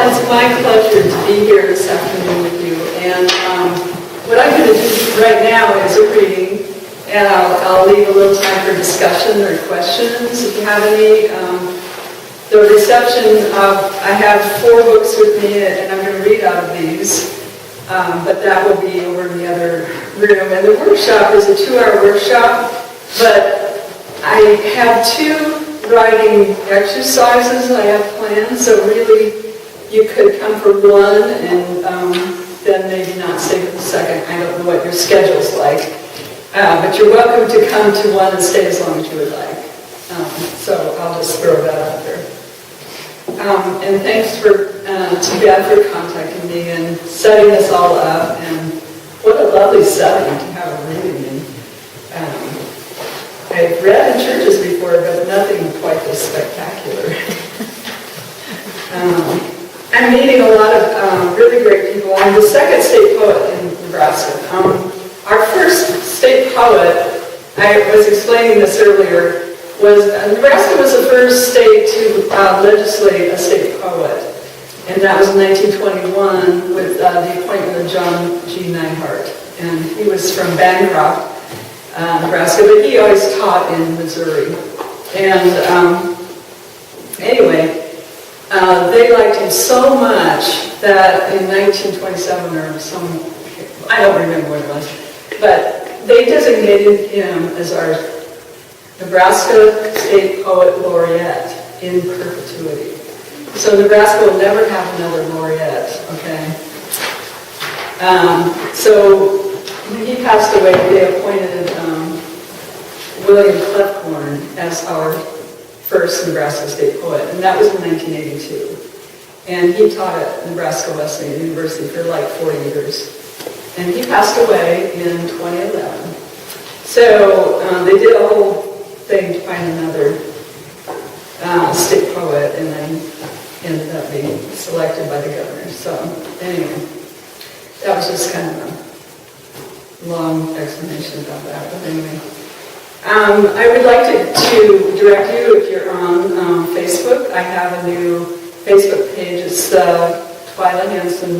it's my pleasure to be here this afternoon with you. And what I'm going to do right now is a reading, and I'll leave a little time for discussion or questions if you have any. The reception, I have 4 books with me, and I'm going to read out of these, but that will be over in the other room. And the workshop is a 2-hour workshop, but I have 2 writing exercises I have planned, so really you could come for one and then maybe not stay for the second. I don't know what your schedule's like, but you're welcome to come to one and stay as long as you would like. So I'll just throw that out there. And thanks to Beth for contacting me and setting this all up, and what a lovely setting to have a reading in. I've read in churches before, but nothing quite this spectacular. I'm meeting a lot of really great people. I'm the 2nd state poet in Nebraska. Our first state poet, I was explaining this earlier, was Nebraska was the first state to legislate a state poet, and that was in 1921 with the appointment of John G. Neihart, and he was from Bancroft, Nebraska, but he always taught in Missouri. And anyway, they liked him so much that in 1927 or some, I don't remember what it was, but they designated him as our Nebraska State Poet Laureate in perpetuity. So Nebraska will never have another laureate, okay? So he passed away. They appointed William Clefcorn as our first Nebraska State Poet, and that was in 1982. And he taught at Nebraska Wesleyan University for like 40 years. And he passed away in 2011. So they did a whole thing to find another state poet, and then ended up being selected by the governor. So anyway, that was just kind of a long explanation about that. But anyway, I would like to direct you, if you're on Facebook, I have a new Facebook page. It's Twyla Hansen,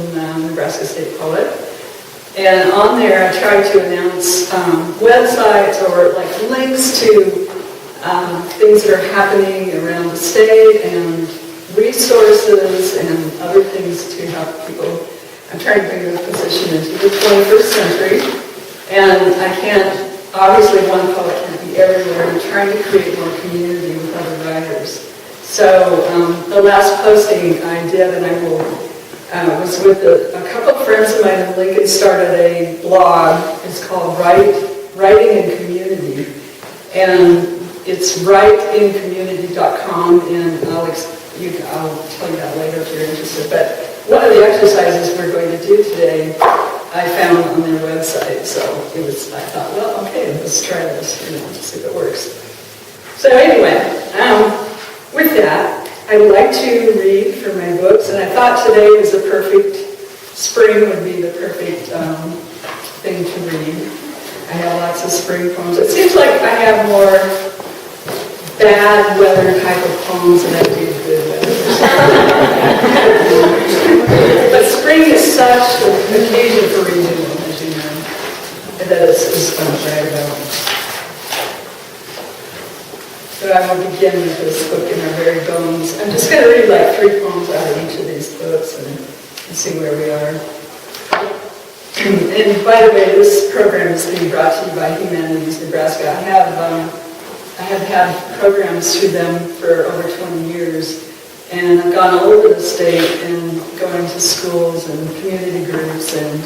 Nebraska State Poet. And on there, I try to announce websites or like links to things that are happening around the state and resources and other things to help people. I'm trying to bring the position into the 21st century, and I can't, obviously one poet can't be everywhere. I'm trying to create more community with other writers. So the last posting I did, and I will, was with a couple of friends of mine in Lincoln, started a blog. It's called Writing in Community, and it's writeincommunity.com, and I'll tell you that later if you're interested. But one of the exercises we're going to do today, I found on their website. So I thought, well, okay, let's try this, see if it works. So anyway, with that, I would like to read from my books, and I thought today was the perfect, spring would be the perfect thing to read. I have lots of spring poems. It seems like I have more bad weather type of poems than I do good weather. But spring is such an occasion for renewal, as you know, that it's fun to write about. So I will begin with this book in our very bones. I'm just going to read like 3 poems out of each of these books and see where we are. And by the way, this program is being brought to you by Humanities Nebraska. I have had programs through them for over 20 years, and I've gone all over the state and going to schools and community groups and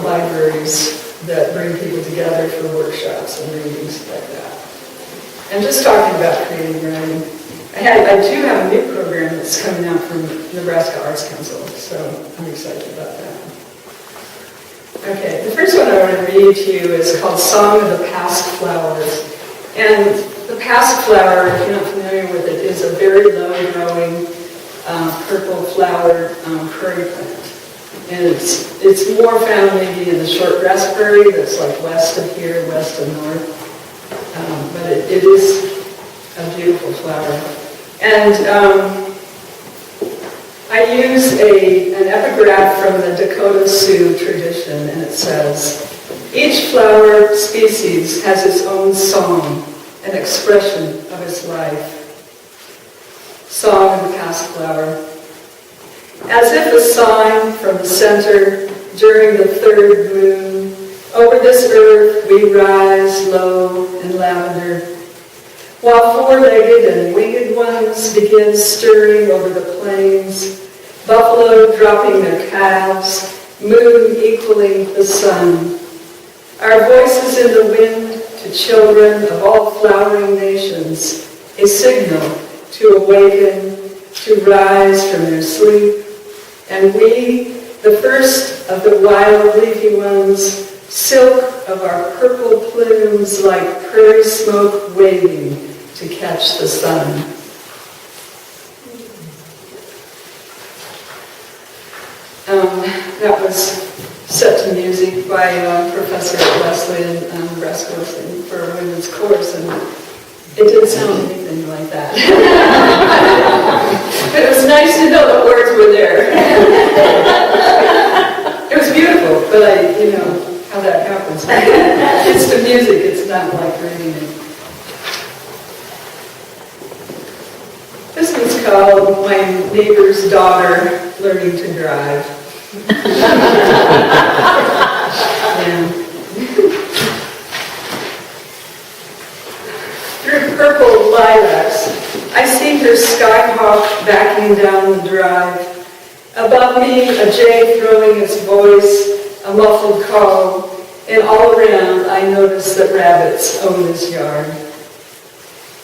libraries that bring people together for workshops and readings like that. And just talking about creative writing. I do have a new program that's coming out from Nebraska Arts Council, so I'm excited about that. Okay, the first one I want to read to you is called Song of the Past Flowers. And the past flower, if you're not familiar with it, is a very low-growing, purple-flowered prairie plant. And it's more found maybe in the short grass prairie that's like west of here, west of north. But it is a beautiful flower. And I I use an epigraph from the Dakota Sioux tradition, and it says, each flower species has its own song, an expression of its life. Song of the cast flower. As if a sign from the center during the third moon, over this earth we rise low in lavender, while four-legged and winged ones begin stirring over the plains, buffalo dropping their calves, moon equaling the sun. Our voices in the wind to children of all flowering nations, a signal to awaken, to rise from their sleep. And we, the first of the wild leafy ones, silk of our purple plumes like prairie smoke waving to catch the sun. That was set to music by Professor Leslie in Nebraska for a women's course, and it didn't sound anything like that. But it was nice to know the words were there. It was beautiful, but how that happens. It's the music, it's not like reading it. This one's called My Neighbor's Daughter Learning to Drive. Through purple lilacs, I see her skyhawk backing down the drive. Above me, a jay throwing its voice, a muffled call, and all around I notice that rabbits own this yard.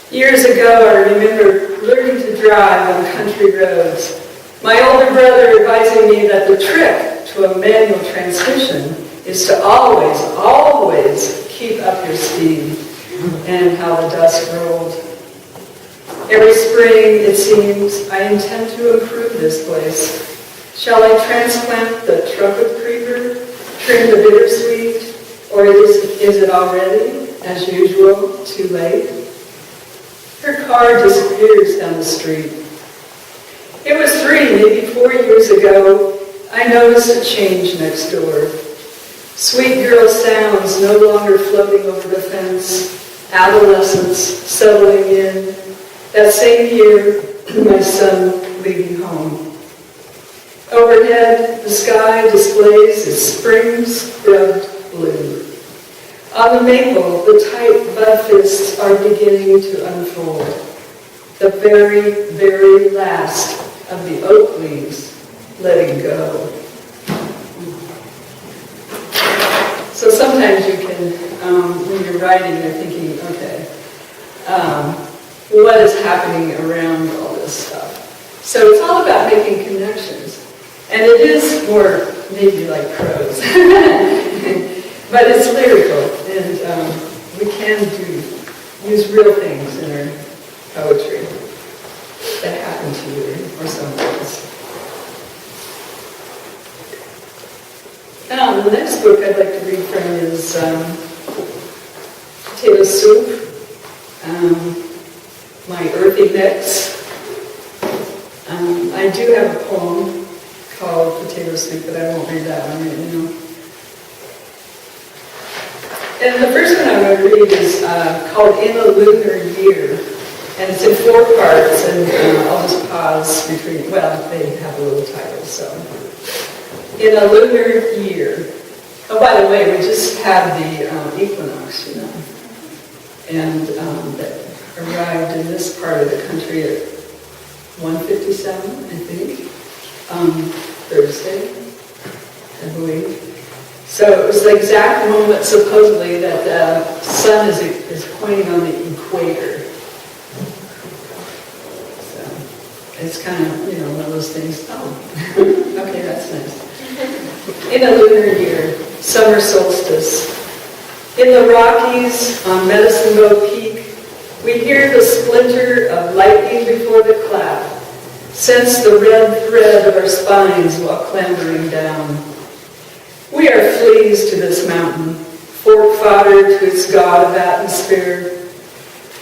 Years ago, I remember learning to drive on country roads. My older brother advising me that the trick to a manual transmission is to always, always keep up your speed, and how the dust rolled. Every spring, it seems, I intend to improve this place. Shall I transplant the trumpet creeper, trim the bittersweet, or is it already, as usual, too late? Her car disappears down the street. It was 3, maybe 4 years ago, I noticed a change next door. Sweet girl sounds no longer floating over the fence, adolescence settling in. That same year, my son leaving home. Overhead, the sky displays its spring-scrubbed blue. On the maple, the tight bud fists are beginning to unfold. The very, very last of the oak leaves letting go. So sometimes you can, when you're writing, you're thinking, okay, what is happening around all this stuff? So it's all about making connections. And it is more maybe like prose. But it's lyrical, and we can use real things in our poetry that happen to you or someone else. The next book I'd like to read from is Potato Soup, My Earthy Mix. I do have a poem called Potato Soup, but I won't read that one right now. And the first one I'm going to read is called In a Lunar Year. And it's in 4 parts, and I'll just pause between, well, they have a little title, so. In a lunar year. Oh, by the way, we just had the equinox, and that arrived in this part of the country at 1:57, I think, Thursday, I believe. So it was the exact moment, supposedly, that the sun is pointing on the equator. So it's kind of, one of those things, okay, that's nice. In a lunar year, summer solstice. In the Rockies, on Medicine Bow Peak, we hear the splinter of lightning before the clap, sense the red thread of our spines while clambering down. We are fleas to this mountain, fork fodder to its god of atmosphere.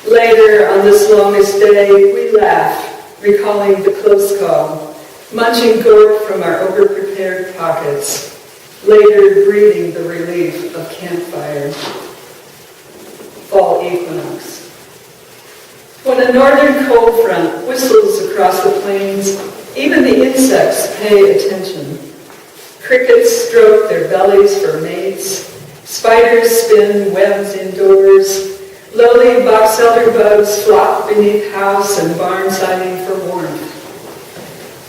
Later, on this longest day, we laugh, recalling the close call, munching gorp from our over-prepared pockets, later breathing the relief of campfire. Fall equinox. When a northern cold front whistles across the plains, even the insects pay attention. Crickets stroke their bellies for mates, spiders spin webs indoors, lowly box elder bugs flop beneath house and barn siding for warmth.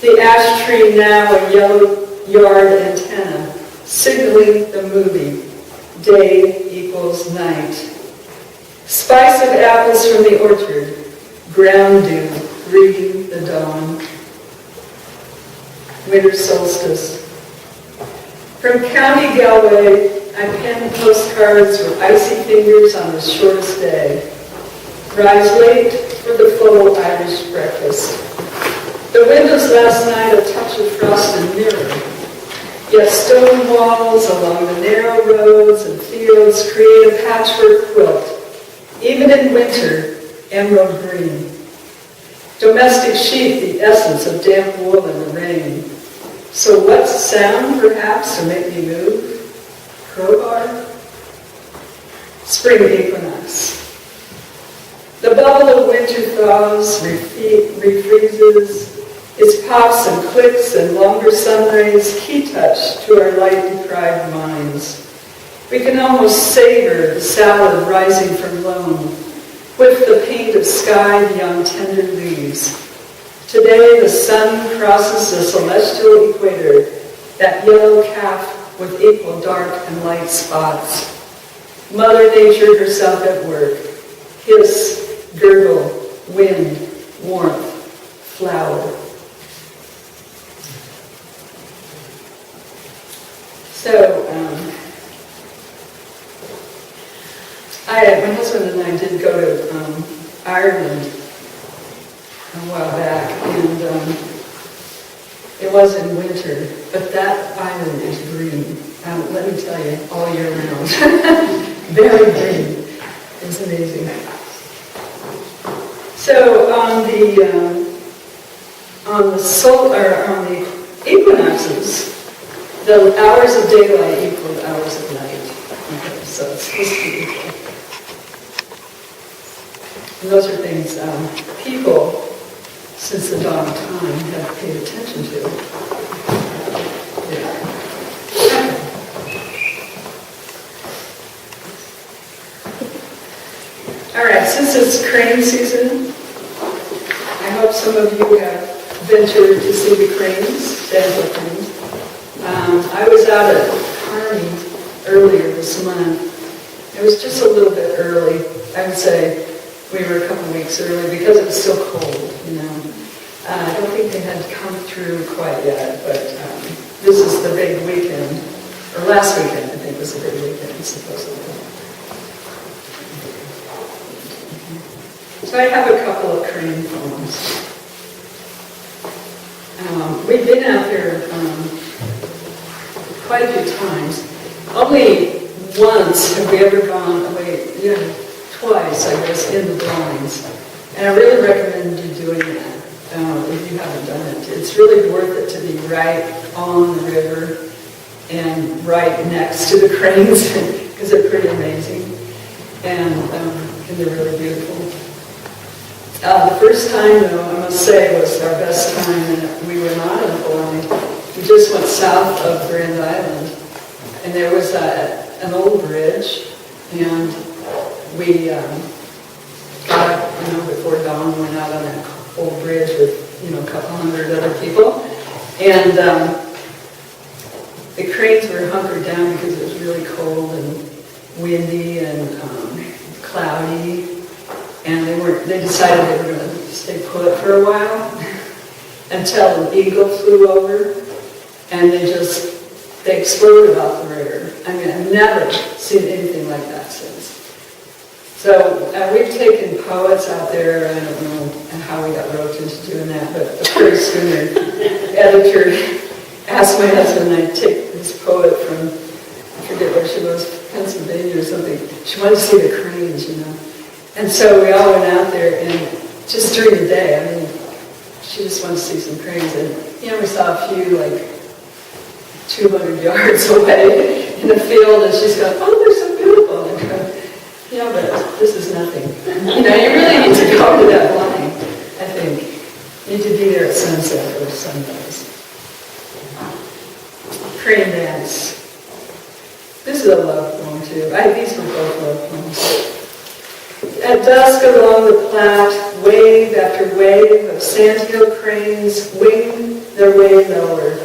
The ash tree now a yellow yard antenna, signaling the movie, day equals night. Spice of apples from the orchard, ground dew greeting the dawn. Winter solstice. From County Galway, I pen postcards with icy fingers on the shortest day. Rise late for the full Irish breakfast. The windows last night a touch of frosted mirror. Yet stone walls along the narrow roads and fields create a patchwork quilt. Even in winter, emerald green. Domestic sheep, the essence of damp wool in the rain. So what's sound, perhaps, to make me move? Crowbar? Spring equinox. The bubble of winter thaws, refreezes, its pops and clicks and longer sun rays key touch to our light-deprived minds. We can almost savor the salad rising from loam, with the paint of sky beyond tender leaves. Today the sun crosses the celestial equator, that yellow calf with equal dark and light spots. Mother Nature herself at work. Hiss, gurgle, wind, warmth, flower. So, my husband and I did go to Ireland a while back, and it was in winter, but that island is green. Let me tell you, all year round. Very green. It's amazing. So on the equinoxes, the hours of daylight equal the hours of night. Okay, so it's supposed to be equal. And those are things people, since the dawn of time, have paid attention to. Yeah. All right, since it's crane season, I hope some of you have ventured to see the cranes, Sandhill Cranes. I was out at Kearney earlier this month. It was just a little bit early. I would say we were a couple weeks early because it was still cold, you know. I don't think they had come through quite yet, but this is the big weekend, or last weekend I think was the big weekend, supposedly. So I have a couple of crane poems. We've been out there quite a few times. Only once have we ever gone away, twice, I guess, in the blinds. And I really recommend you doing that if you haven't done it. It's really worth it to be right on the river and right next to the cranes because they're pretty amazing and they're really beautiful. The first time, though, I must say, was our best time, and we were not in Hawaii. We just went south of Grand Island, and there was an old bridge, and we got up, before dawn, went out on that old bridge with, a couple hundred other people, and the cranes were hunkered down because it was really cold and windy and cloudy. And they decided they were going to stay put for a while until an eagle flew over and they exploded off the river. I mean, I've never seen anything like that since. So we've taken poets out there. I don't know how we got roped into doing that, but the Prairie Schooner editor asked my husband and I to take this poet from, I forget where she was, Pennsylvania or something. She wanted to see the cranes, And so we all went out there, and just during the day, she just wanted to see some cranes. And we saw a few like 200 yards away in the field, and she's going, oh, they're so beautiful. And I'm going, yeah, but this is nothing. You really need to go to that line, I think. You need to be there at sunset or sunrise. Crane dance. This is a love poem, too. These were both love poems. At dusk along the Platte, wave after wave of Sandhill Cranes wing their way lower,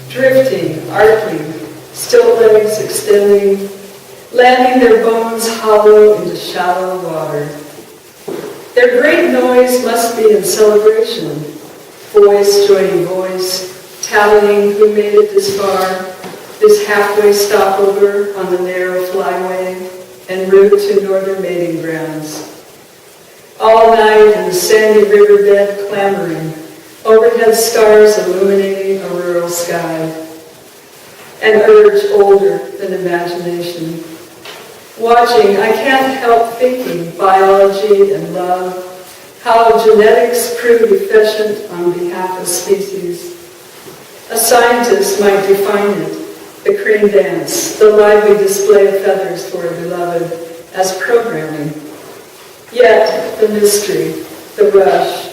drifting, arcing, stilt legs extending, landing their bones hollow into shallow water. Their great noise must be in celebration, voice joining voice, tallying who made it this far, this halfway stopover on the narrow flyway, en route to northern mating grounds. All night in the sandy riverbed clamoring, overhead stars illuminating a rural sky. An urge older than imagination. Watching, I can't help thinking biology and love, how genetics prove efficient on behalf of species. A scientist might define it, the crane dance, the lively display of feathers for a beloved, as programming. Yet, the mystery, the rush,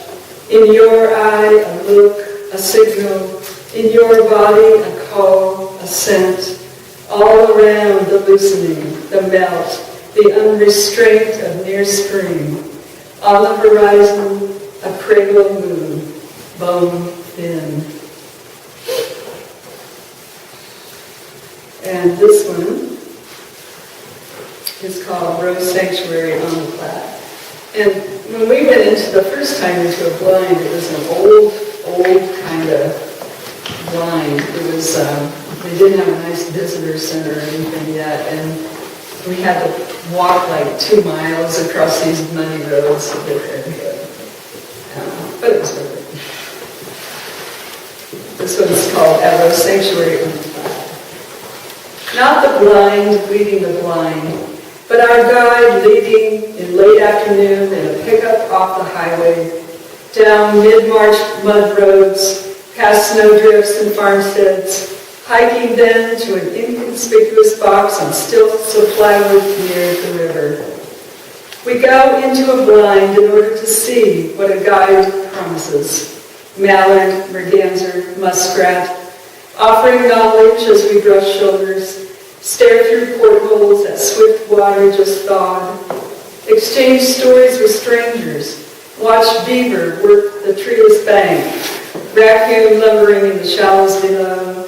in your eye a look, a signal, in your body a call, a scent, all around the loosening, the melt, the unrestraint of near spring. On the horizon, a cradle moon, bone thin. And this one is called Rose Sanctuary on the Platte. And when we went into the first time into a blind, it was an old kind of blind. It was, they didn't have a nice visitor center or anything yet, and we had to walk like 2 miles across these muddy roads to get there. But it was worth it. This one's called Rose Sanctuary on the Platte. Not the blind leading the blind, but our guide leading in late afternoon in a pickup off the highway, down mid-March mud roads, past snowdrifts and farmsteads, hiking then to an inconspicuous box on stilts of plywood near the river. We go into a blind in order to see what a guide promises. Mallard, merganser, muskrat, offering knowledge as we brush shoulders, stare through portholes at swift water just thawed, exchange stories with strangers, watch beaver work the treeless bank, raccoon lumbering in the shallows below,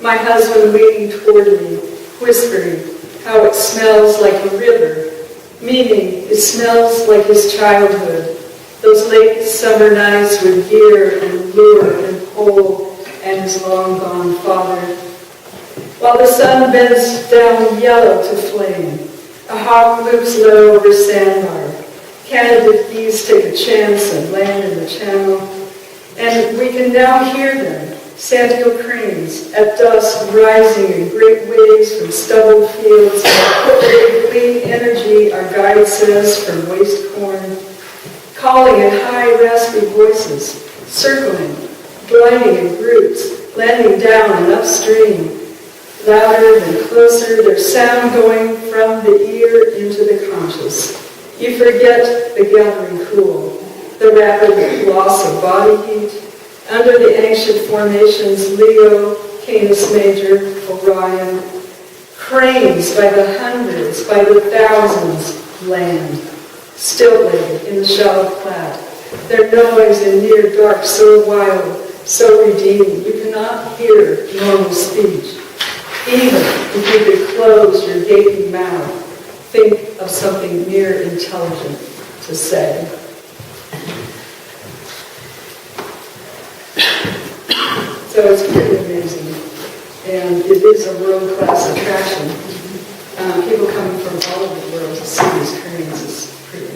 my husband leaning toward me, whispering how it smells like a river, meaning it smells like his childhood, those late summer nights with gear and lure and pole and his long-gone father. While the sun bends down yellow to flame, a hawk loops low over sandbar. Candidate geese take a chance and land in the channel, and we can now hear them, Sandhill Cranes, at dusk rising in great waves from stubbled fields, with clean energy, our guide says, from waste corn, calling in high, raspy voices, circling, gliding in groups, landing down and upstream, louder and closer, their sound going from the ear into the conscious. You forget the gathering cool, the rapid loss of body heat. Under the ancient formations, Leo, Canis Major, Orion, cranes by the hundreds, by the thousands land, stilt-legged in the shallow Platte. Their noise in near dark, so wild, so redeeming, you cannot hear normal speech. Even if you could close your gaping mouth, think of something mere intelligent to say. So it's pretty amazing. And it is a world-class attraction. People coming from all over the world to see these cranes is pretty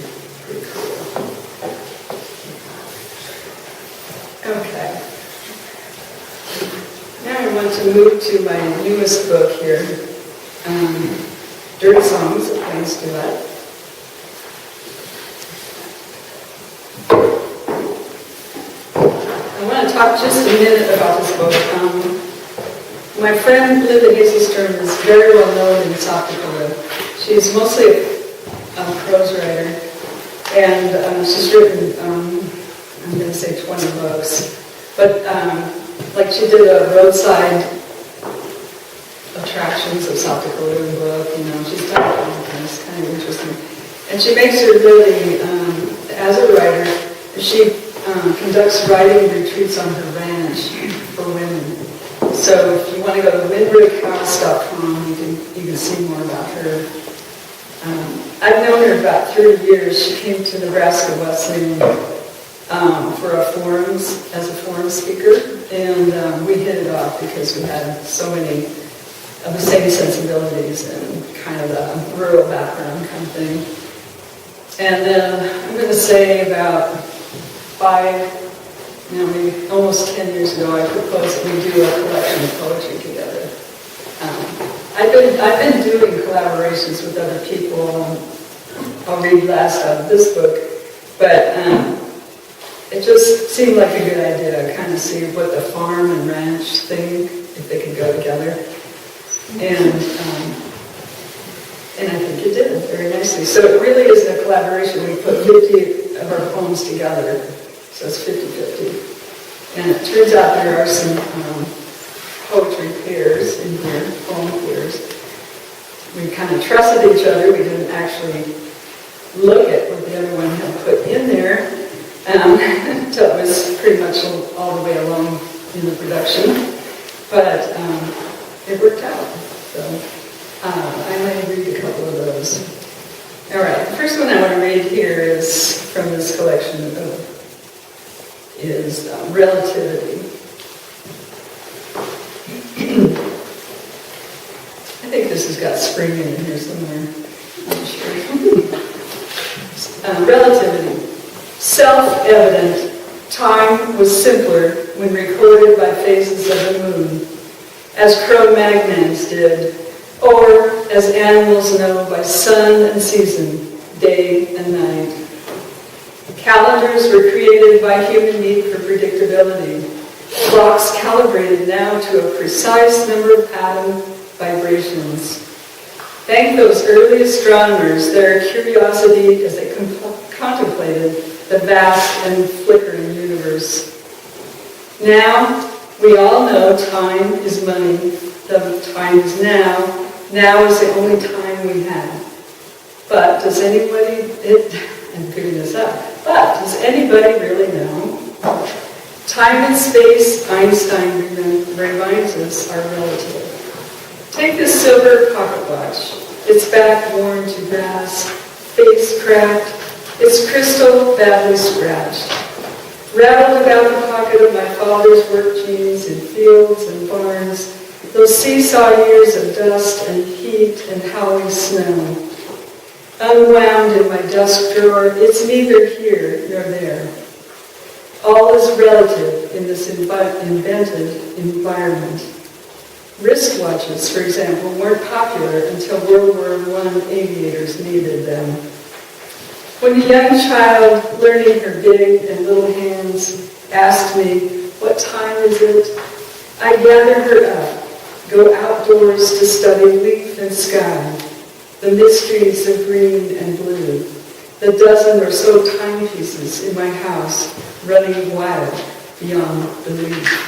cool. Okay. Now I want to move to my newest book here, Dirt Songs of Plains Duet. talk just a minute about this book. My friend Linda Hazelstern is very well known in South Dakota. She's mostly a prose writer, and she's written, I'm going to say 20 books. But like she did a roadside attractions of South Dakota book, she's done all kinds of things, kind of interesting. And she makes her living as a writer. She conducts writing retreats on her ranch for women. So if you want to go to windbreakhouse.com, you can see more about her. I've known her about 30 years. She came to Nebraska Wesleyan for as a forum speaker, and we hit it off because we had so many of the same sensibilities and kind of the rural background kind of thing. And then I'm going to say about 5, maybe almost 10 years ago, I proposed that we do a collection of poetry together. I've been doing collaborations with other people. I'll read last out of this book, but it just seemed like a good idea to kind of see what the farm and ranch thing, if they could go together. And I think it did very nicely. So it really is a collaboration. We put 50 of our poems together, so it's 50-50. And it turns out there are some poetry pairs in here, poem pairs. We kind of trusted each other. We didn't actually look at what the other one had put in there until it was pretty much all the way along in the production. But it worked out. So I might read a couple of those. All right, the first one I want to read here is from this collection is Relativity. I think this has got spring in here somewhere. I'm sure. Relativity. Self-evident. Time was simpler when recorded by phases of the moon, as Cro-Magnons did, or as animals know by sun and season, day and night. Calendars were created by human need for predictability. Clocks calibrated now to a precise number of atom vibrations. Thank those early astronomers, their curiosity as they contemplated the vast and flickering universe. Now, we all know time is money. The time is now. Now is the only time we have. But does anybody, I'm picking this up, but does anybody really know? Time and space, Einstein reminds us, are relative. Take this silver pocket watch. Its back worn to brass, face cracked, its crystal badly scratched. Rattled about the pocket of my father's work jeans in fields and barns, those seesaw years of dust and heat and howling snow. Unwound in my desk drawer, it's neither here nor there. All is relative in this invented environment. Wristwatches, for example, weren't popular until World War I aviators needed them. When a young child, learning her big and little hands, asked me, "What time is it?" I gather her up, go outdoors to study leaf and sky, the mysteries of green and blue, the dozen or so timepieces in my house running wild beyond belief.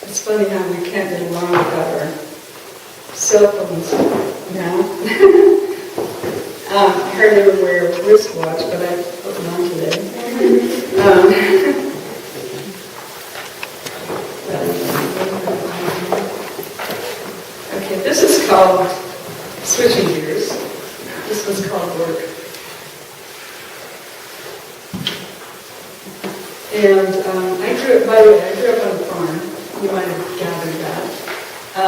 It's funny how we can't get along without our cell phones now. I hardly ever wear a wristwatch, but I put them on today. Okay, this is called switching gears. This one's called work. And by the way, I grew up on a farm. You might have gathered that,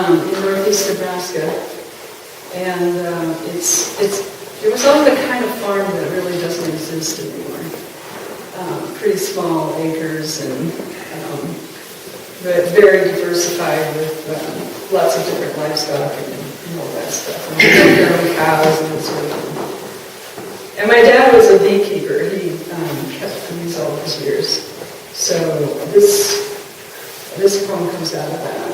in northeast Nebraska. And it was all the kind of farm that really doesn't exist anymore. Pretty small acres and very diversified with lots of different livestock and all that that stuff. And we milk our own cows and that sort of thing. And my dad was a beekeeper. He kept bees all his years. So this poem comes out of that.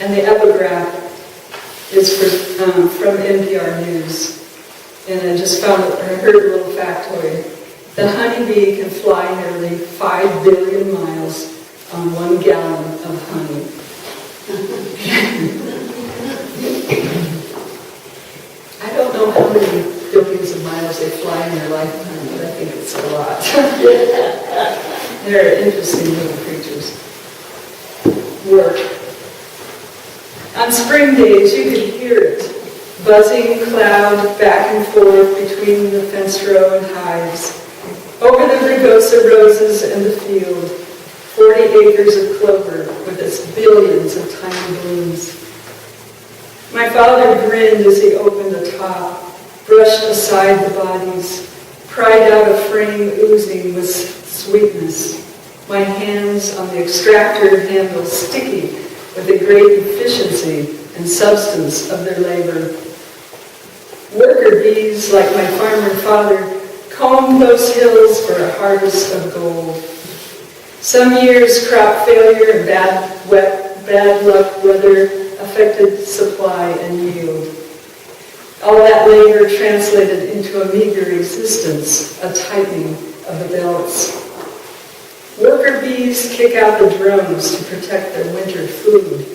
And the epigraph is from NPR News. And I just found it, I heard a little factoid. The honeybee can fly nearly 5 billion miles on 1 gallon of honey. I don't know how many billions of miles they fly in their lifetime, but I think it's a lot. They're interesting little creatures. Work. On spring days, you could hear it, buzzing cloud back and forth between the fence row and hives, over the rugosa roses and the field, 40 acres of clover with its billions of tiny blooms. My father grinned as he opened the top, brushed aside the bodies, pried out a frame oozing with sweetness, my hands on the extractor handle sticky with the great efficiency and substance of their labor. Worker bees, like my farmer father, combed those hills for a harvest of gold. Some years crop failure and bad luck weather affected supply and yield. All that labor translated into a meager existence, a tightening of the belts. Worker bees kick out the drones to protect their winter food.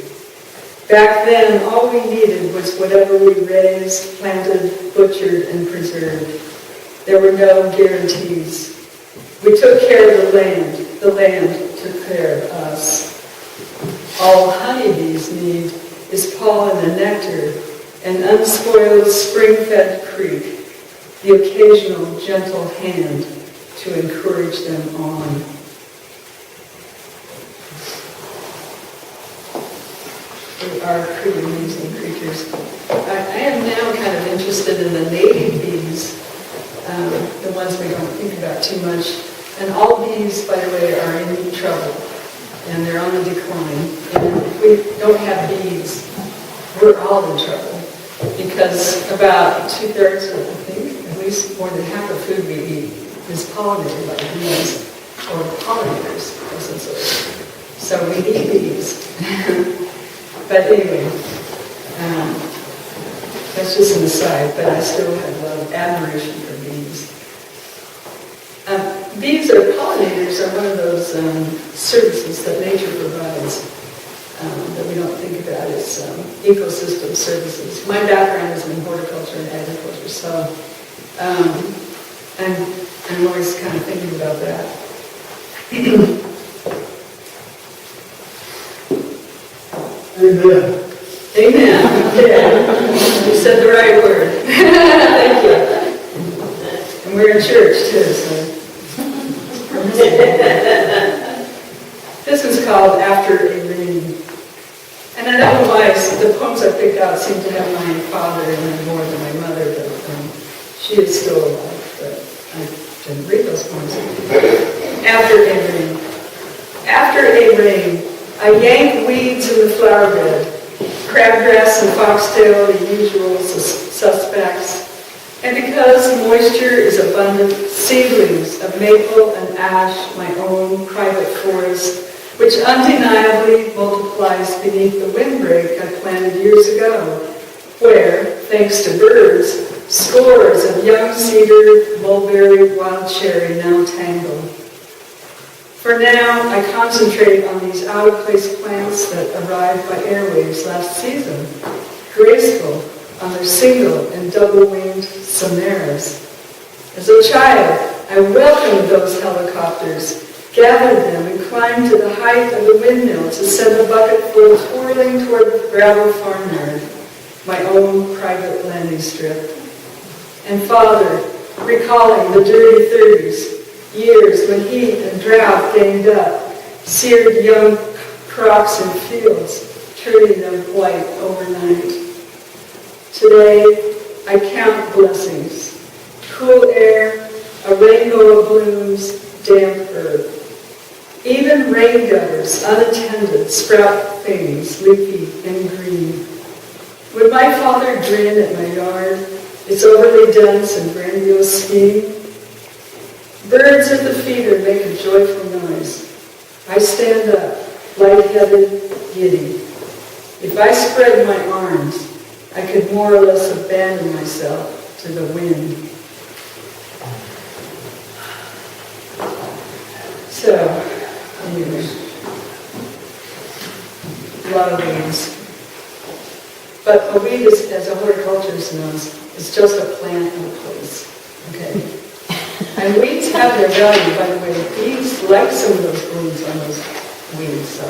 Back then, all we needed was whatever we raised, planted, butchered, and preserved. There were no guarantees. We took care of the land took care of us. All honeybees need is pollen and nectar, an unspoiled spring-fed creek, the occasional gentle hand to encourage them on. They are pretty amazing creatures. I am now kind of interested in the native bees, the ones we don't think about too much. And all bees, by the way, are in trouble, and they're on the decline. And if we don't have bees, we're all in trouble, because about 2/3 of, I think, at least more than half the food we eat is pollinated by bees, or pollinators, essentially. So we need bees. But anyway, that's just an aside, but I still have a lot of admiration for bees. Bees or pollinators are one of those services that nature provides that we don't think about as ecosystem services. My background is in horticulture and agriculture, so I'm always kind of thinking about that. Amen. Amen. Yeah. You said the right word. Thank you. And we're in church too, so. This is called After a Rain. And I don't know why the poems I picked out seem to have my father in them more than my mother, but she is still alive, but I didn't read those poems. After a rain. After a rain, I yank weeds in the flower bed, crabgrass and foxtail, the usual suspects. And because moisture is abundant, seedlings of maple and ash, my own private forest, which undeniably multiplies beneath the windbreak I planted years ago, where, thanks to birds, scores of young cedar, mulberry, wild cherry now tangle. For now, I concentrate on these out-of-place plants that arrived by airwaves last season, graceful on their single and double-winged samaras. As a child, I welcomed those helicopters, gathered them, and climbed to the height of the windmill to send a bucketful twirling toward the gravel farmyard, my own private landing strip. And Father, recalling the dirty 30s, years when heat and drought ganged up, seared young crops in fields, turning them white overnight. Today, I count blessings, cool air, a rainbow of blooms, damp earth. Even rain gutters, unattended, sprout things leafy and green. Would my father grin at my yard, its overly dense and grandiose scheme? Birds at the feeder make a joyful noise. I stand up, light-headed, giddy. If I spread my arms, I could more or less abandon myself to the wind. So, anyway, a lot of weeds. But a weed, as a horticulturist knows, is just a plant in a place. Okay? And weeds have their value, by the way. Bees like some of those blooms on those weeds, so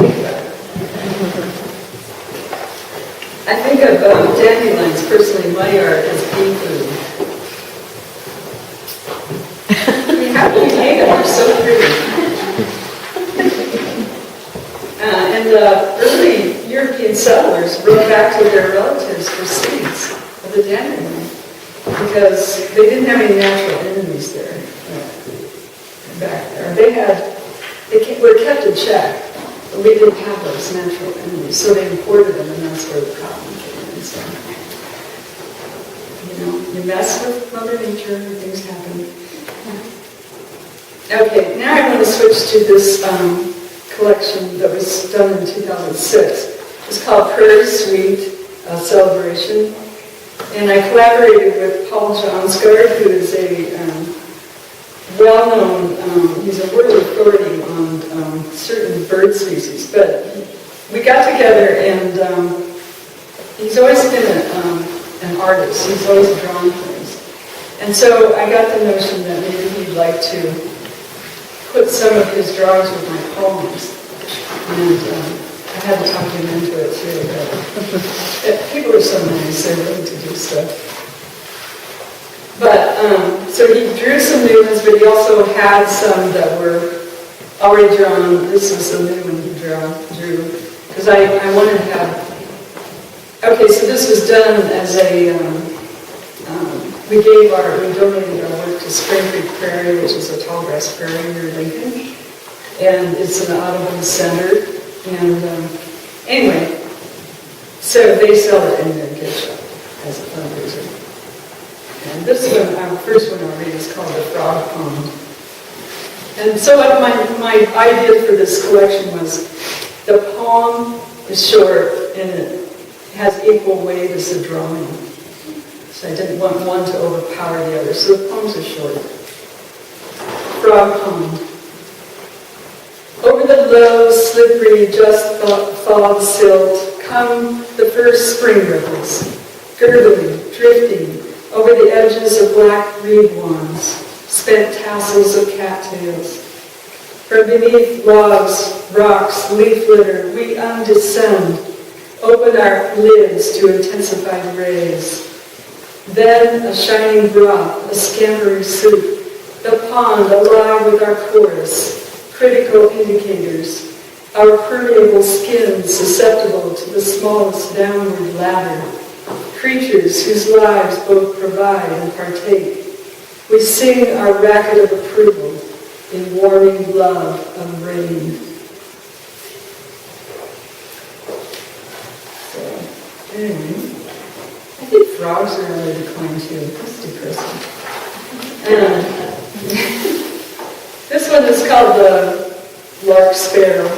think about it. I think of dandelions, personally, in my yard, as bee food. I mean, how do you hate them? They're so pretty. And the early European settlers wrote back to their relatives for seeds of the dandelion because they didn't have any natural enemies there back there. They were kept in check, but we didn't have those natural enemies, so they imported them, and that's where the problem came in. So, you mess with Mother Nature, and things happen. Okay, now I want to switch to this collection that was done in 2006. It's called Prairie Sweet Celebration. And I collaborated with Paul Johnsgaard, who is a well-known, he's a world authority on certain bird species. But we got together, and he's always been an artist. He's always drawn things. And so I got the notion that maybe he'd like to put some of his drawings with my poems. And I had to talk him into it too. But people are so nice, they're willing to do stuff. But, so he drew some new ones, but he also had some that were already drawn. This was the new one he drew. Because I wanted to have, okay, so this was done as a, we donated our work to Spring Creek Prairie, which is a tall grass prairie near Lincoln. And it's an Audubon Center. And anyway, so they sell it in their gift shop as a fundraiser. And this one, first one I'll read, is called The Frog Pond. And so my idea for this collection was the poem is short and it has equal weight as the drawing. So I didn't want one to overpower the other. So the poems are short. Frog Pond. Over the low, slippery, just thawed silt come the first spring ripples, gurgling, drifting over the edges of black reed wands, spent tassels of cattails. From beneath logs, rocks, leaf litter, we undescend, open our lids to intensify the rays. Then a shining broth, a scampering soup, the pond alive with our chorus, critical indicators, our permeable skin susceptible to the smallest downward ladder, creatures whose lives both provide and partake. We sing our racket of approval in warming love of rain. So, anyway, I think frogs are on the decline too. That's depressing. This one is called the lark sparrow.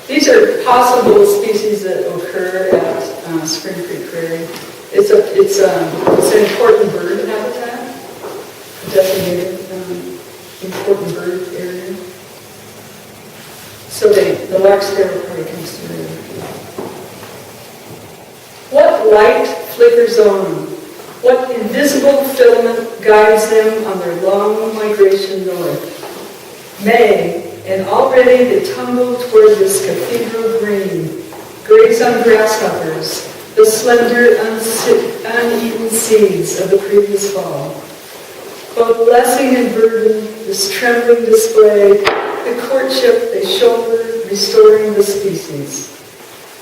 These are possible species that occur at Spring Creek Prairie. It's an important bird habitat, designated important bird area. So the lark sparrow probably comes through. What light flickers on? What invisible filament guides them on their long migration north? May, and already they tumble toward this cathedral green, graze on grasshoppers, the slender, uneaten seeds of the previous fall. Both blessing and burden, this trembling display, the courtship they shoulder, restoring the species.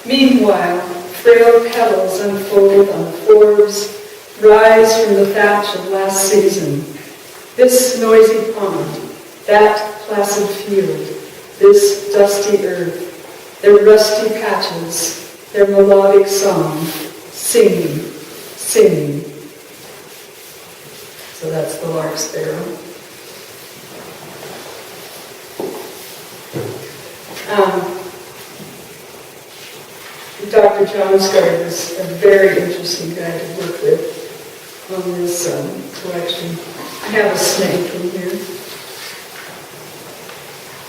Meanwhile, frail petals unfold on the forbs, rise from the thatch of last season. This noisy pond, that placid field, this dusty earth, their rusty patches, their melodic song, singing, singing. So that's the lark sparrow. Dr. John Scott is a very interesting guy to work with on this collection. I have a snake in here.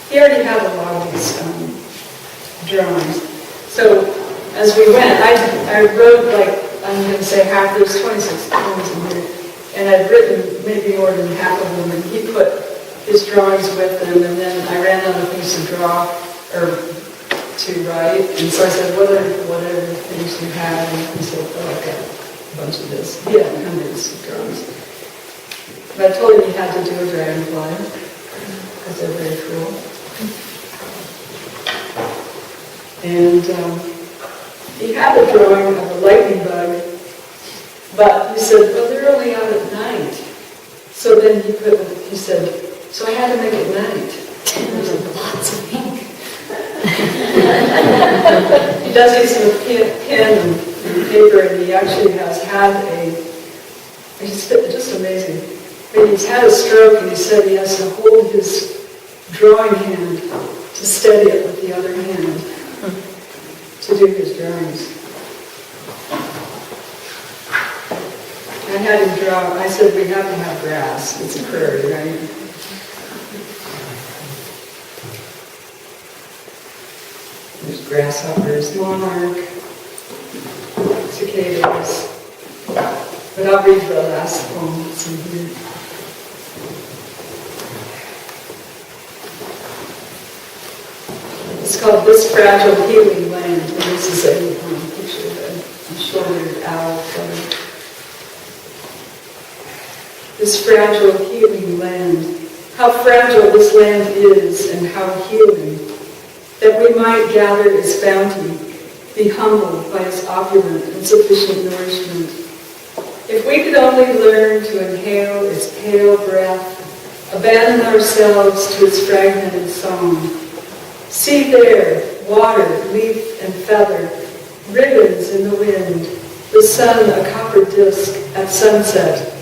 He already had a lot of these drawings. So as we went, I wrote I'm going to say half, there's 26 poems in here, and I'd written maybe more than half of them, and he put his drawings with them, and then I ran out of things to draw, or to write, and so I said, whatever things you have, and he said, oh, I've got a bunch of this. He had hundreds of drawings. But I told him he had to do a dragonfly, because they're very cool. And he had a drawing of a lightning bug, but he said, well, they're only out at night. So then he said, so I had to make it night. And there's lots of ink. He does these with pen and paper, and he actually has had he's just amazing. But he's had a stroke, and he said he has to hold his drawing hand to steady it with the other hand to do his drawings. I had him draw, I said we have to have grass, it's a prairie, right? There's grasshoppers, monarch, cicadas. But I'll read the last poem that's in here. It's called This Fragile Healing Land, and this is a picture of a shouldered owl feather. This fragile healing land, how fragile this land is and how healing, that we might gather its bounty, be humbled by its opulent and sufficient nourishment. If we could only learn to inhale its pale breath, abandon ourselves to its fragmented song. See there, water, leaf, and feather, ribbons in the wind, the sun a copper disk at sunset.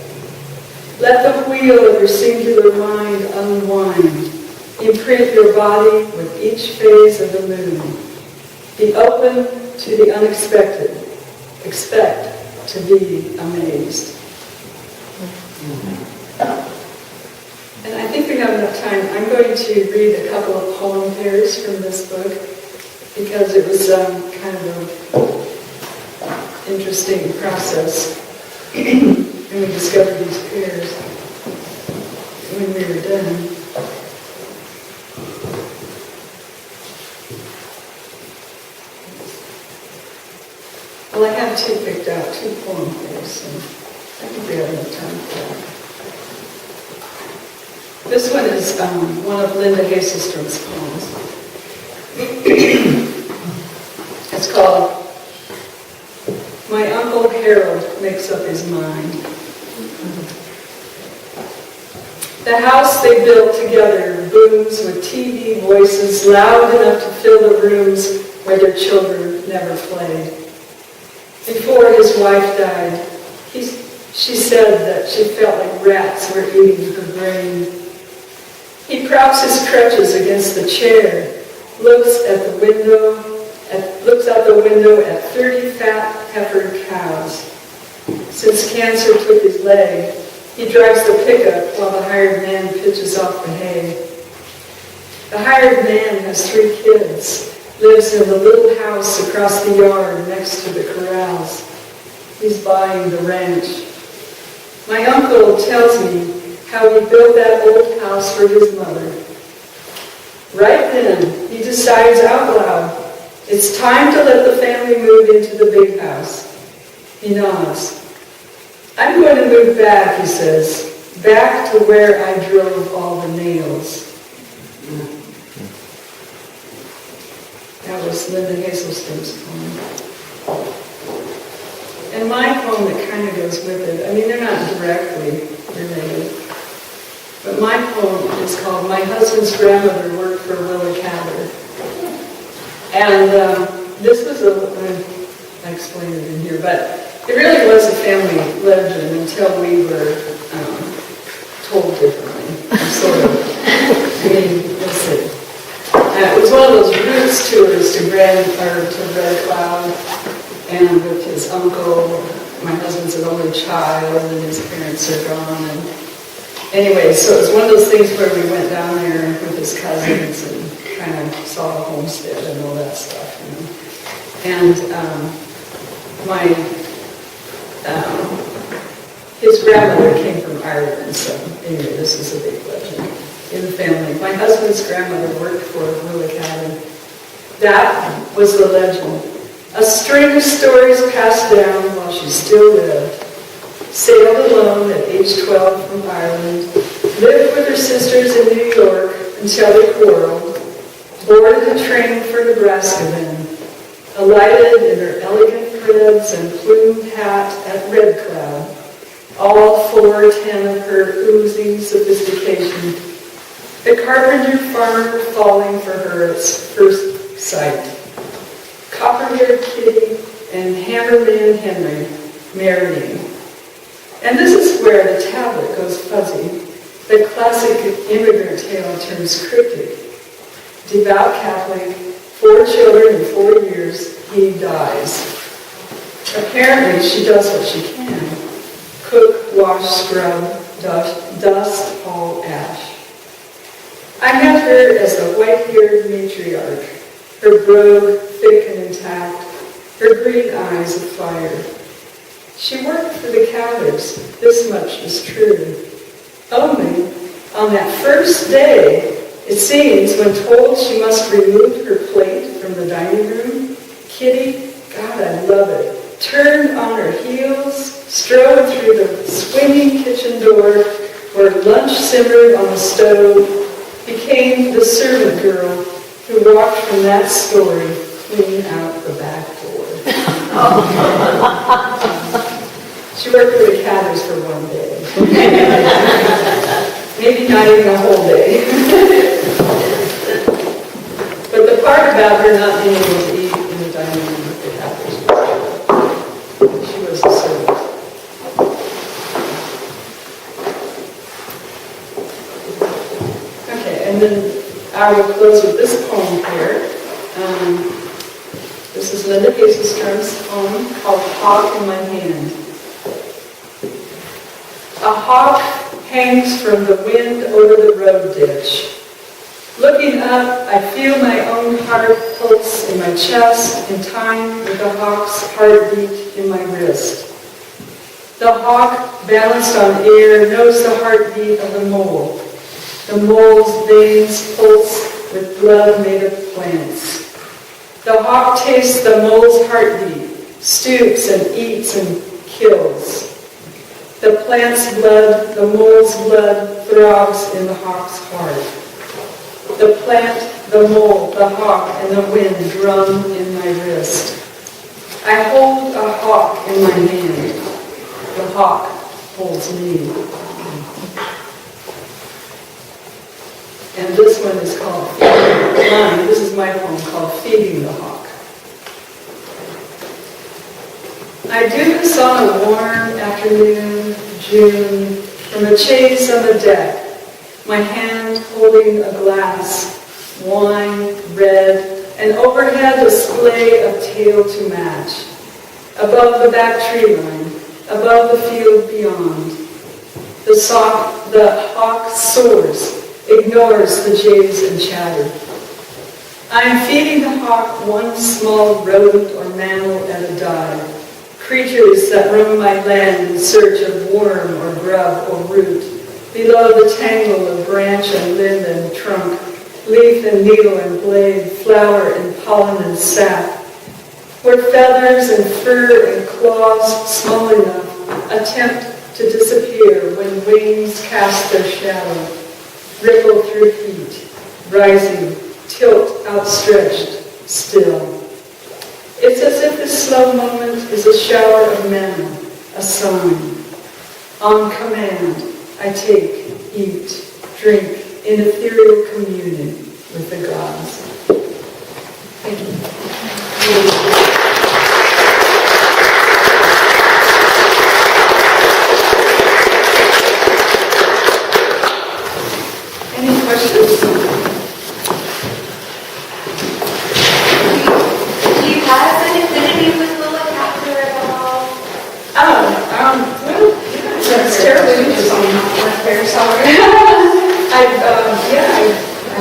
Let the wheel of your singular mind unwind. Imprint your body with each phase of the moon. Be open to the unexpected. Expect to be amazed. And I think we have enough time. I'm going to read a couple of poem pairs from this book because it was kind of an interesting process. And we discovered these pairs when we were done. Well, I have two picked out, two poem pairs, so I think we have enough time for that. This one is one of Linda Hazelstrom's poems. It's called My Uncle Harold Makes Up His Mind. The house they built together booms with TV voices loud enough to fill the rooms where their children never played. Before his wife died, she said that she felt like rats were eating her brain. He props his crutches against the chair, looks out the window at 30 fat, peppered cows. Since cancer took his leg, he drives the pickup while the hired man pitches off the hay. The hired man has 3 kids, lives in the little house across the yard next to the corrals. He's buying the ranch. My uncle tells me how he built that old house for his mother. Right then, he decides out loud, it's time to let the family move into the big house. He nods. I'm going to move back, he says, back to where I drove all the nails. That was Linda Hazelstrom's poem. And my poem that kind of goes with it, I mean, they're not directly related, but my poem is called My Husband's Grandmother Worked for Willa Cather. And this was I explained it in here, but it really was a family legend until we were told differently, sort of. I mean, let's see. It was one of those roots tours to Red Cloud, and with his uncle, my husband's an only child, and his parents are gone. And anyway, so it was one of those things where we went down there with his cousins and kind of saw the homestead and all that stuff, you know. And his grandmother came from Ireland, so anyway, this is a big legend in the family. My husband's grandmother worked for Will Cabin. That was the legend. A string of stories passed down while she still lived. Sailed alone at age 12 from Ireland. Lived with her sisters in New York until they quarreled. Boarded a train for Nebraska then. Alighted in her elegant cribs and plumed hat at Red Cloud. All 410 of her oozing sophistication. The carpenter farmer falling for her at first sight. Copper-haired Kitty and hammerman Henry marrying. And this is where the tablet goes fuzzy. The classic immigrant tale turns cryptic. Devout Catholic, 4 children in 4 years, he dies. Apparently she does what she can. Cook, wash, scrub, dust, haul ash. I had her as the white-haired matriarch, her brogue thick and intact, her green eyes afire. She worked for the Cowlers, this much is true. Only, on that first day, it seems, when told she must remove her plate from the dining room, Kitty, God, I love it, turned on her heels, strode through the swinging kitchen door where lunch simmered on the stove, became the servant girl who walked from that story clean out the back door. She worked for the Cathers for 1 day. Maybe not even a whole day. But the part about her not being able to eat in the dining room with the Cathers was true. She was a servant. Okay, and then I will close with this poem here. This is Linda Hazelstrom's poem called Hawk in My Hand. A hawk hangs from the wind over the road ditch. Looking up, I feel my own heart pulse in my chest in time with the hawk's heartbeat in my wrist. The hawk, balanced on air, knows the heartbeat of the mole. The mole's veins pulse with blood made of plants. The hawk tastes the mole's heartbeat, stoops and eats and kills. The plant's blood, the mole's blood, throbs in the hawk's heart. The plant, the mole, the hawk, and the wind drum in my wrist. I hold a hawk in my hand. The hawk holds me. And this one is called, this is my poem called Feeding the Hawk. I do this on a warm afternoon, June, from a chase on the deck, my hand holding a glass, wine, red, and overhead a splay of tail to match. Above the back tree line, above the field beyond, the hawk soars, ignores the jays and chatter. I am feeding the hawk one small rodent or mammal at a dive. Creatures that roam my land in search of worm or grub or root, below the tangle of branch and limb and trunk, leaf and needle and blade, flower and pollen and sap, where feathers and fur and claws small enough attempt to disappear when wings cast their shadow, ripple through heat, rising, tilt outstretched, still. It's as if this slow moment is a shower of manna, a sign. On command, I take, eat, drink in ethereal communion with the gods. Thank you. questions? Do you have an affinity with Lillicaptor at all? Well, that's terribly interesting. Sorry. I've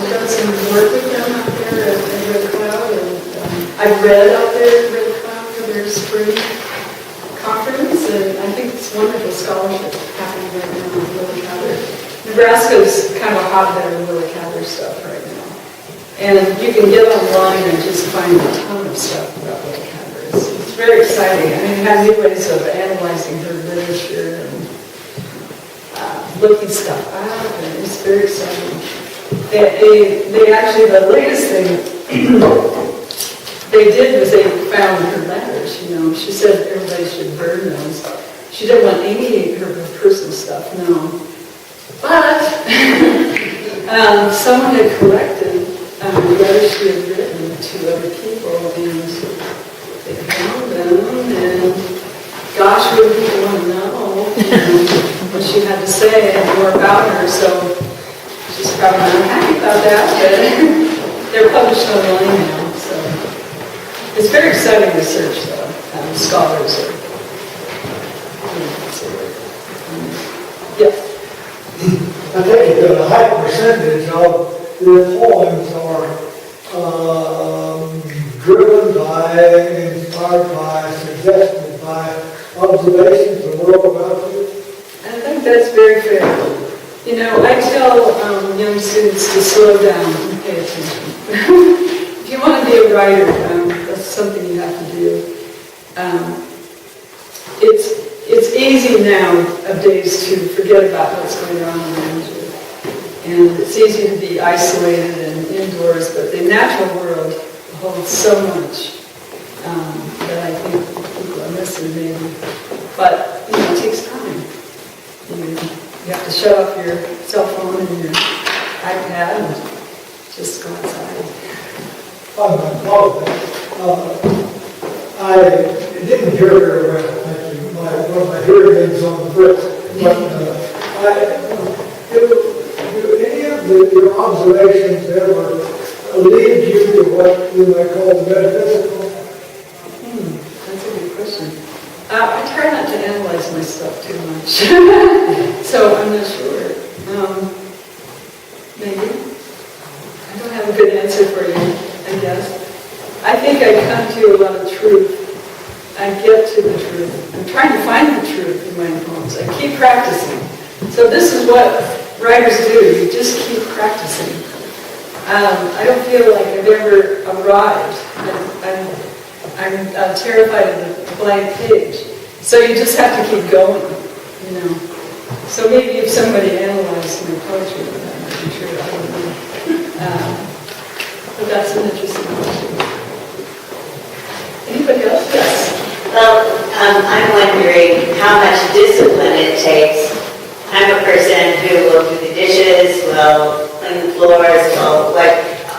done some work with them out there at Red Cloud, and I've read out there at Red Cloud for their spring conference, and I think it's wonderful scholarship happening right now with Lillicaptor. Nebraska's kind of a hotbed of Lillicaptor stuff right now. And you can get online and just find a ton of stuff about Lillicaptor. It's very exciting. I mean, you have new ways of analyzing her literature and looking stuff out, and it's very exciting. They actually, the latest thing they did was they found her letters, She said everybody should burn those. She didn't want any of her personal stuff, no. But someone had collected letters she had written to other people, and they found them, and gosh, really people want to know what she had to say and more about her, so she's probably not happy about that, but they're published online now, so it's very exciting research, though. Scholars are, yes. I think a high percentage of your poems are driven by, inspired by, suggested by observations of the world about you. I think that's very fair. I tell young students to slow down and pay attention. If you want to be a writer, that's something you have to do. It's easy nowadays to forget about what's going on around you. And it's easy to be isolated and indoors, but the natural world holds so much that I think people are missing maybe. But, it takes time. You have to shut off your cell phone and your iPad and just go outside. On my part of that, I didn't hear very well. One of my hearing aids on the brick. But do any of your observations ever lead you to what you might call the metaphysical? That's a good question. I try not to analyze my stuff too much, so I'm not sure. Maybe. I don't have a good answer for you, I guess. I think I come to a lot of truth. I get to the truth. I'm trying to find the truth in my poems. I keep practicing. So this is what writers do. You just keep practicing. I don't feel like I've ever arrived. I'm terrified of the blank page. So you just have to keep going, So maybe if somebody analyzed my poetry, that might be true. I don't know. But that's an interesting question. Anybody else? Yes. Well, I'm wondering how much discipline it takes. I'm a person who will do the dishes, will clean the floors, will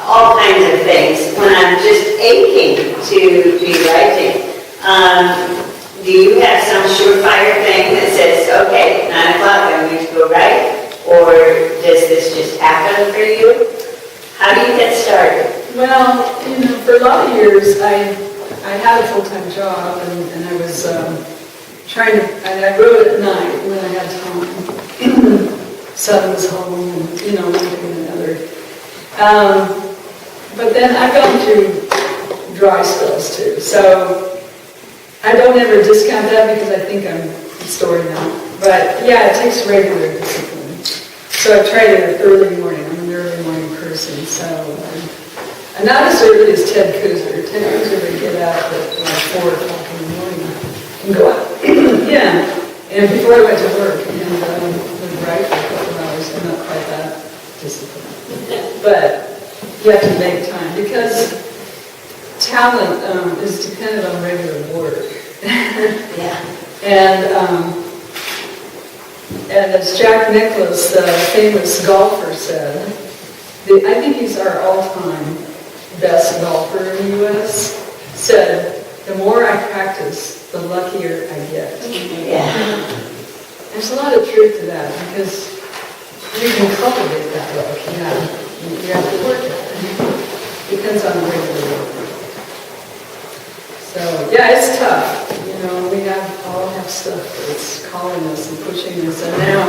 all kinds of things when I'm just aching to be writing. Do you have some surefire thing that says, okay, 9 o'clock, I'm going to go write? Or does this just happen for you? How do you get started? Well, for a lot of years, I had a full-time job, and I was and I wrote at night when I had time. Son was home, and, one thing and another. But then I've gone through dry spells, too. So I don't ever discount that because I think I'm restoring now. But, yeah, it takes regular discipline. So I tried it early morning. I'm an early morning person, so... I'm not as early as Ted Kooser. Ted Kooser would get out at 4 o'clock in the morning and go out. Yeah, and before I went to work, and would write for a couple of hours. I'm not quite that disciplined. But you have to make time because talent is dependent on regular work. Yeah. And as Jack Nicklaus, the famous golfer, said, I think he's our all-time best golfer in the U.S., said, the more I practice, the luckier I get. Yeah. There's a lot of truth to that because You can cultivate that look, yeah. You have to work at it. Depends on where you work. So, yeah, it's tough. You know, we all have stuff that's calling us and pushing us. And now,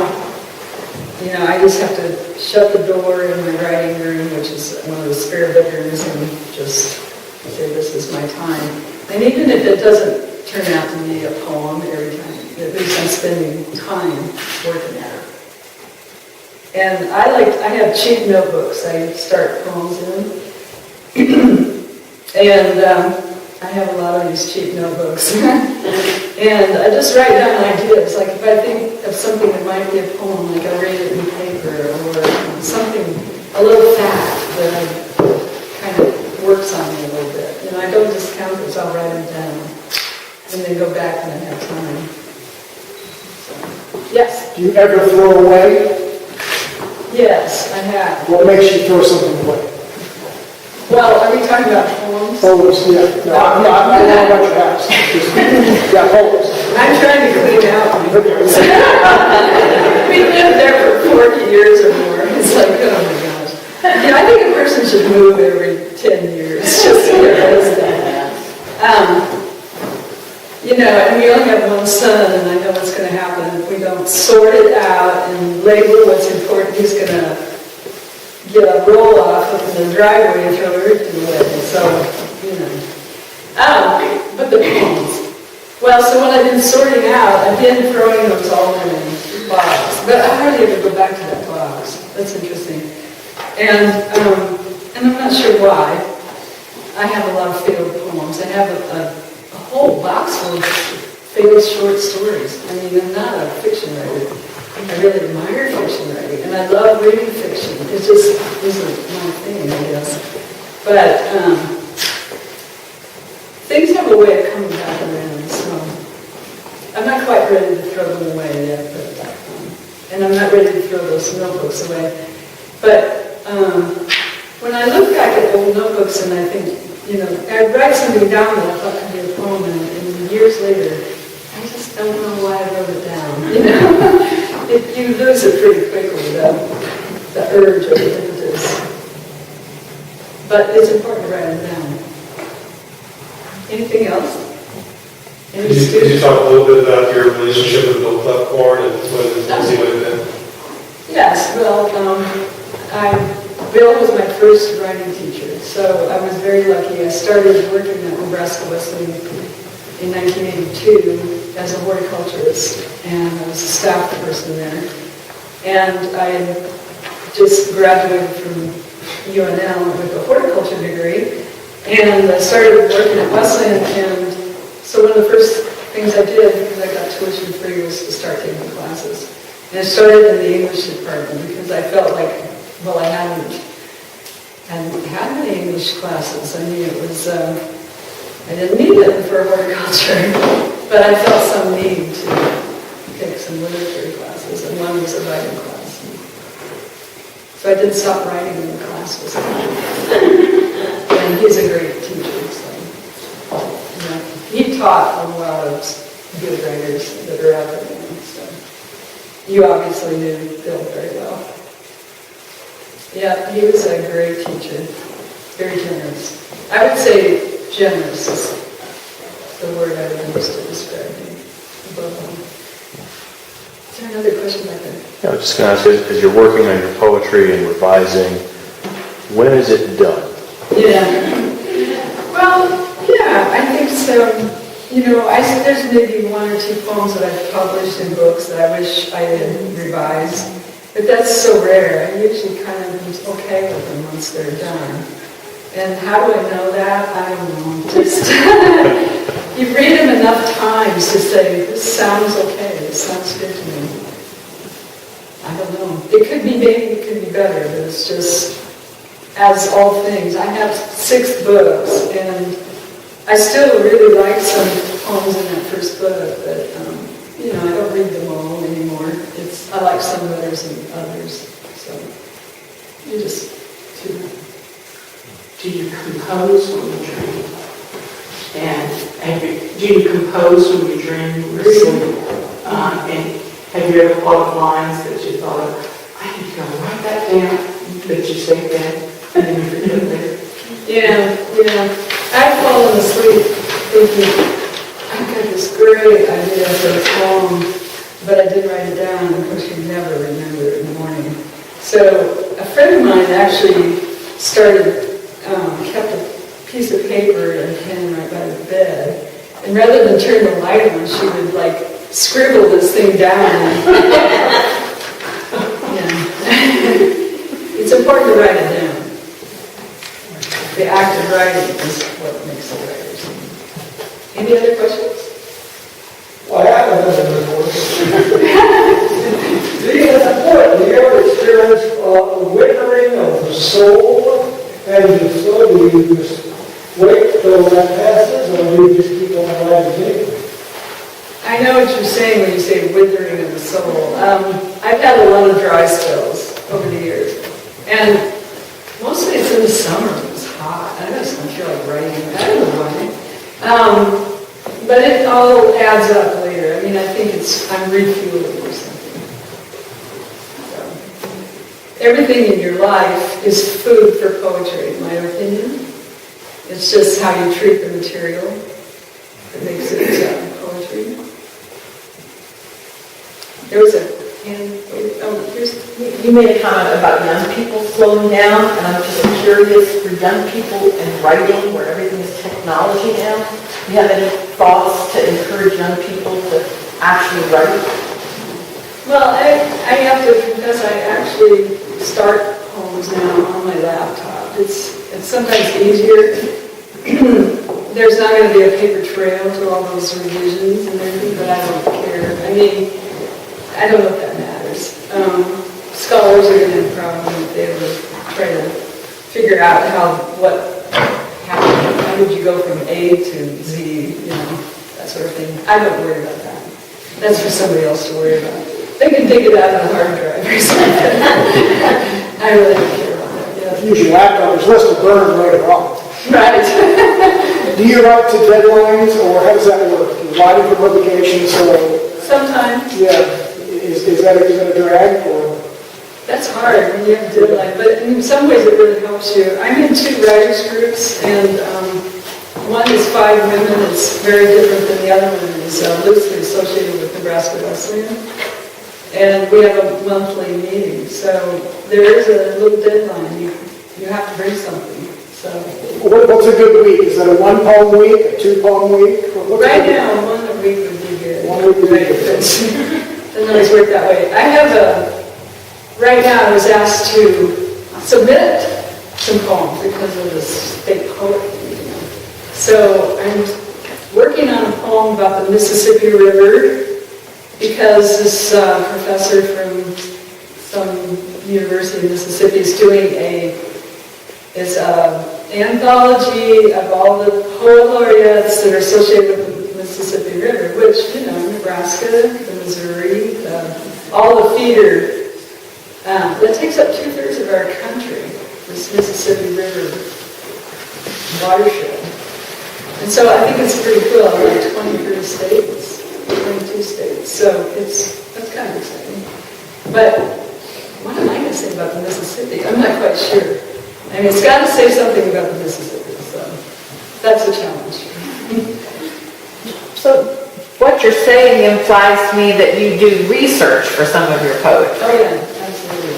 you know, I just have to shut the door in my writing room, which is one of the spare bedrooms, and just say, this is my time. And even if it doesn't turn out to be a poem every time, at least I'm spending time working at it. And I have cheap notebooks I start poems in. And I have a lot of these cheap notebooks. And I just write down ideas. Like if I think of something that might be a poem, like I read it in paper, or something, a little fact that kind of works on me a little bit. And I don't discount it, so I'll write them down. And then go back when I have time. So, yes? Do you ever throw away? Yes, I have. What makes you throw something away? Well, are we talking about poems? Poems, yeah. No, I'm not about your house. Yeah, poems. I'm trying to clean out my books. We lived there for 40 years or more. It's like, oh my gosh. Yeah, I think a person should move every 10 years just to get rid of stuff. You know, and we only have one son, and I know what's going to happen if we don't sort it out and label what's important. He's going to get a roll off up in the driveway and throw everything away. So, you know. But the poems. Well, so what I've been sorting out, I've been throwing those all in a box. But I hardly ever go back to that box. That's interesting. And I'm not sure why. I have a lot of failed poems. I have a whole box full of failed short stories. I mean, I'm not a fiction writer. I really admire fiction writing, and I love reading fiction. It just isn't my thing, I guess. But things have a way of coming back around, so I'm not quite ready to throw them away yet. But, and I'm not ready to throw those notebooks away. But when I look back at old notebooks and I think, you know, I write something down that I thought could be a poem, and years later, I just don't know why I wrote it down, you know? You lose it pretty quickly, the urge or the impetus. But it's important to write it down. Anything else? Could you talk a little bit about your relationship with Bill Clefcorn and what he would have been? Yes, well, Bill was my first writing teacher, so I was very lucky. I started working at Nebraska Wesleyan in 1982 as a horticulturist, and I was a staff person there. And I just graduated from UNL with a horticulture degree, and I started working at Wesleyan, and so one of the first things I did, because I got tuition free, was to start taking classes. And I started in the English department because I felt like, well, I hadn't had any English classes. I mean, it was, I didn't need them for horticulture, but I felt some need to take some literature classes, and one was a writing class. So I didn't stop writing in the classes. And he's a great teacher, so, you know, he taught a lot of good writers that are out there now, so. You obviously knew Bill very well. Yeah, he was a great teacher, very generous. I would say generous is the word I would use to describe him. Is there another question back there? Yeah, I was just going to ask you, because you're working on your poetry and revising, when is it done? Yeah. Well, yeah, I think so. You know, there's maybe one or two poems that I've published in books that I wish I had revised. But that's so rare. I usually kind of am okay with them once they're done. And how do I know that? I don't know. Just you read them enough times to say, this sounds okay, this sounds good to me. I don't know. It could be maybe, it could be better, but it's just, as all things. I have 6 books, and I still really like some poems in that first book, but you know, I don't read them all anymore. I like some better than others, so you just Do you compose when you dream? And do you compose when you dream or sleep? And have you ever thought of lines that you thought, I need to go write that down, but you say that, and then you forget it later. Yeah. I've fallen asleep thinking, I've got this great idea for a poem, but I didn't write it down, and of course you never remember it in the morning. So a friend of mine actually kept a piece of paper and a pen right by the bed, and rather than turn the light on, she would like scribble this thing down. It's important to write it down. The act of writing is what makes it writers. Any other questions? Well, I have another report. Do you ever experience a withering of the soul? And if so, do you just wait till that passes, or do you just keep on writing anyway? I know what you're saying when you say withering of the soul. I've had a lot of dry spells over the years. And mostly it's in the summer when it's hot. I just don't feel like writing. I don't know why. But it all adds up later. I mean, I think I'm refueling or something. So, everything in your life is food for poetry, in my opinion. It's just how you treat the material that makes it poetry. There was a You made a comment about young people slowing down, and I'm just curious, for young people in writing, where everything is technology now, do you have any thoughts to encourage young people to actually write? Well, I have to confess, I actually start poems now on my laptop. It's sometimes easier. There's not going to be a paper trail to all those revisions and everything, but I don't care. I mean, I don't know if that matters. Scholars are going to have a problem if they ever try to figure out how did you go from A to Z, that sort of thing. I don't worry about that. That's for somebody else to worry about. They can dig it out on a hard drive or something. I really don't care about that. Yeah. Use your laptop, there's less to burn later on. Right. Do you write to deadlines, or how does that work? You're writing for publication, so... Sometimes. Yeah. Is that a drag, or...? That's hard when you have a deadline, but in some ways it really helps you. I'm in 2 writers groups, and one is 5 women. It's very different than the other one. It's loosely associated with Nebraska Wesleyan. And we have a monthly meeting, so there is a little deadline. You have to bring something. So What's a good week? Is that a 1-poem week, a 2-poem week? right now, 1 a week would be good. 1 week would be good. Doesn't always work that way. Right now I was asked to submit some poems because of the state poet meeting. So I'm working on a poem about the Mississippi River because this professor from some university in Mississippi is doing it's an anthology of all the poet laureates that are associated with the Mississippi River, which, Nebraska, the Missouri, all the feeder. That takes up 2/3 of our country, this Mississippi River watershed. And so I think it's pretty cool. Like 23 states, 22 states. So that's kind of exciting. But what am I going to say about the Mississippi? I'm not quite sure. I mean, it's got to say something about the Mississippi. So that's a challenge. So what you're saying implies to me that you do research for some of your poetry. Oh yeah, absolutely.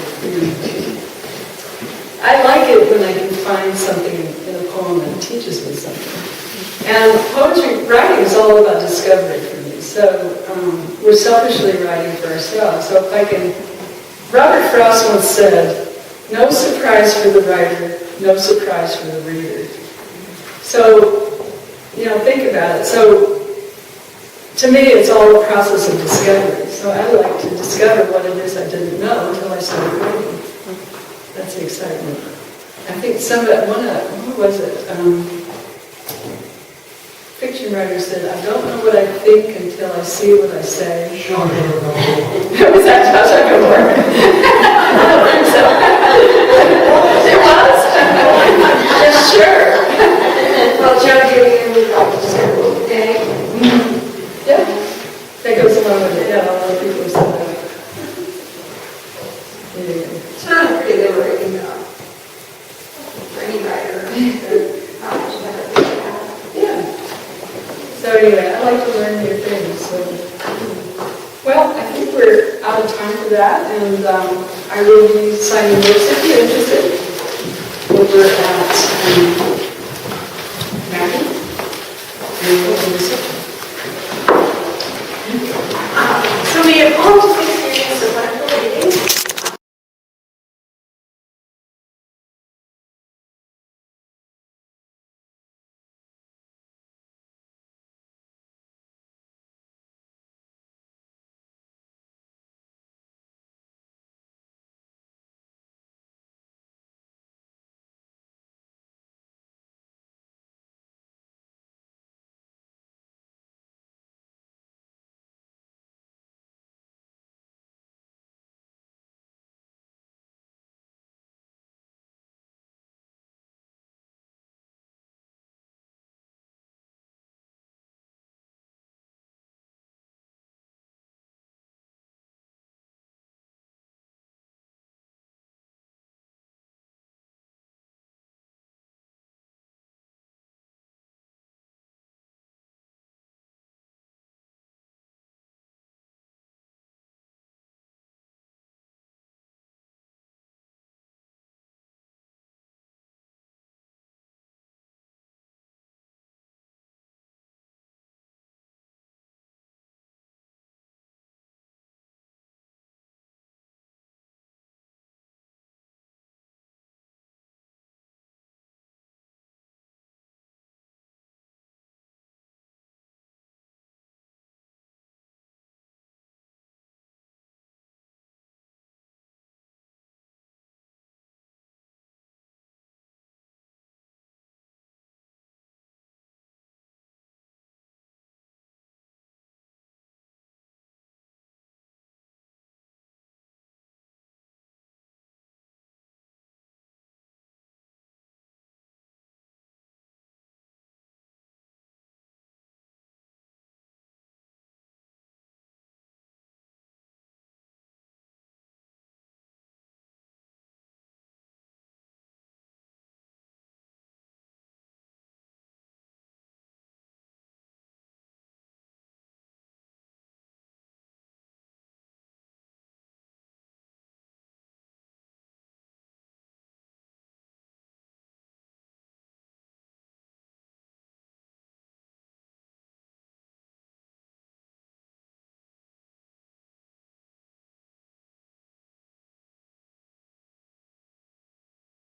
I like it when I can find something in a poem that teaches me something. And poetry writing is all about discovery for me. So we're selfishly writing for ourselves. So if I can, Robert Frost once said, "No surprise for the writer, no surprise for the reader." So, think about it. So to me, it's all a process of discovery. So I like to discover what it is I didn't know until I started writing. That's the excitement. I think what was it? Fiction writer said, "I don't know what I think until I see what I say." Was that Josh Gilmore? I don't think so. It was? Yeah, sure. Well, Joe, you're okay? Yeah, that goes along with it. Yeah, a lot of people have said that. we're out of time for that, and I will be signing books if you're interested over at